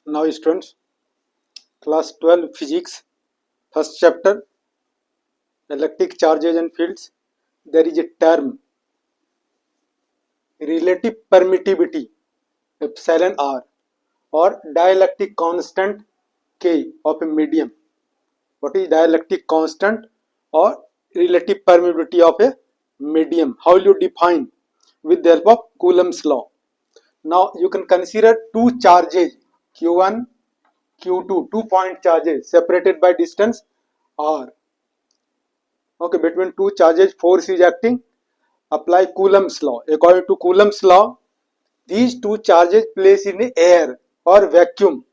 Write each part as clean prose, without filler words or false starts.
Now students, class 12 physics, first chapter, electric charges and fields. There is a term, relative permittivity, epsilon r, or dielectric constant K of a medium. What is dielectric constant or relative permeability of a medium? How will you define? With the help of Coulomb's law. Now you can consider two charges, Q1, Q2, 2 point charges separated by distance r. Okay, between two charges force is acting. Apply Coulomb's law. According to Coulomb's law, these two charges placed in the air or vacuum,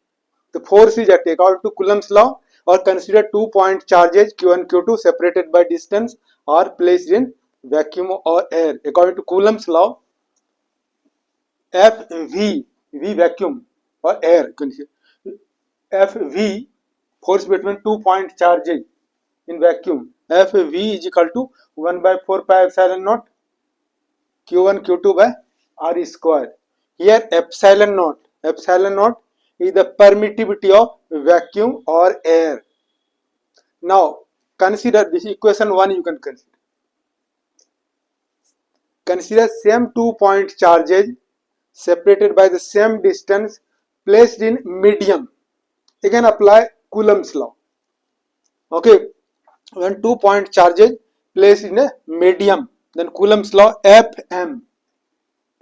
the force is acting according to Coulomb's law. Or consider 2 point charges Q1, Q2 separated by distance are placed in vacuum or air. According to Coulomb's law, FV, V vacuum or air, FV, force between 2 point charges in vacuum, FV is equal to 1 by 4 pi epsilon naught Q1 Q2 by R square. Here epsilon naught is the permittivity of vacuum or air. Now consider this equation 1. You can consider same 2 point charges separated by the same distance placed in medium. Again apply Coulomb's law. Okay, when 2 point charges placed in a medium, then Coulomb's law, Fm,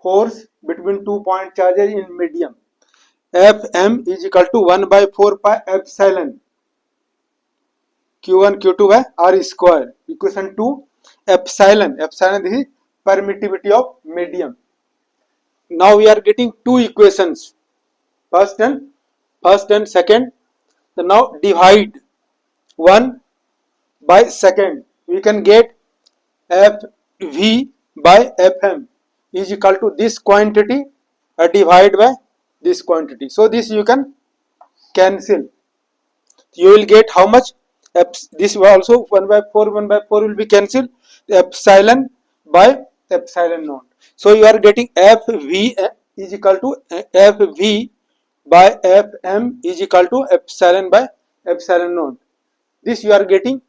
force between 2 point charges in medium, Fm is equal to 1 by 4 pi epsilon Q1 Q2 by R square. Equation 2, epsilon this is permittivity of medium. Now we are getting two equations, first and second. So now divide 1 by second, we can get Fv by Fm is equal to this quantity divided by this quantity. So this you can cancel. You will get how much? This also 1 by 4 will be cancelled. Epsilon by epsilon naught. So you are getting Fv is equal to Fv by Fm is equal to epsilon by epsilon naught. This you are getting.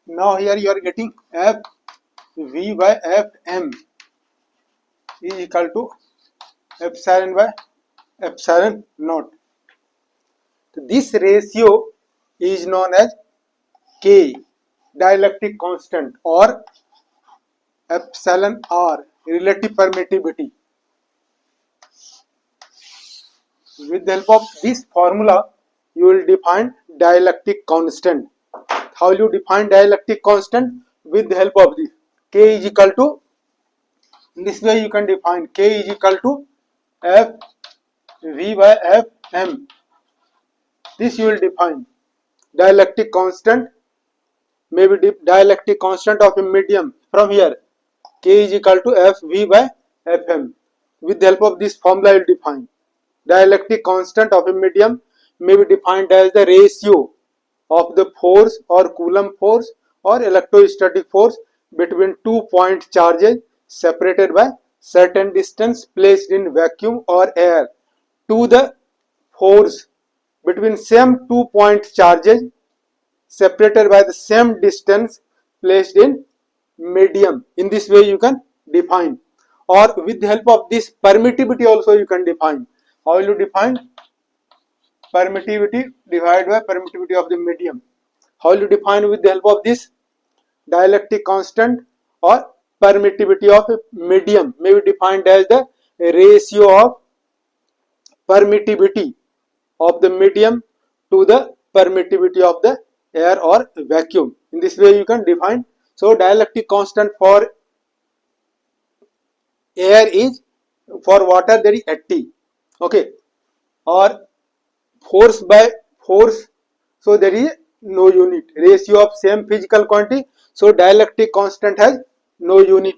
Now here you are getting Fv by Fm is equal to epsilon by epsilon naught. This ratio is known as K, dielectric constant, or epsilon r, relative permittivity. With the help of this formula, you will define dielectric constant. How will you define dielectric constant? With the help of this, K is equal to, in this way you can define K is equal to Fv by Fm. This you will define dielectric constant, maybe dielectric constant of a medium. From here, K is equal to Fv by Fm. With the help of this formula, you will define dielectric constant of a medium may be defined as the ratio of the force or Coulomb force or electrostatic force between 2 point charges separated by certain distance placed in vacuum or air to the force between same 2 point charges separated by the same distance placed in medium. In this way you can define, or with the help of this permittivity also you can define. How will you define? Permittivity divided by permittivity of the medium. How will you define? With the help of this dielectric constant or permittivity of a medium may be defined as the ratio of permittivity of the medium to the permittivity of the air or vacuum. In this way you can define. So dielectric constant for air is, for water there is 80. Okay, or force by force, so there is no unit, ratio of same physical quantity, so dielectric constant has no unit.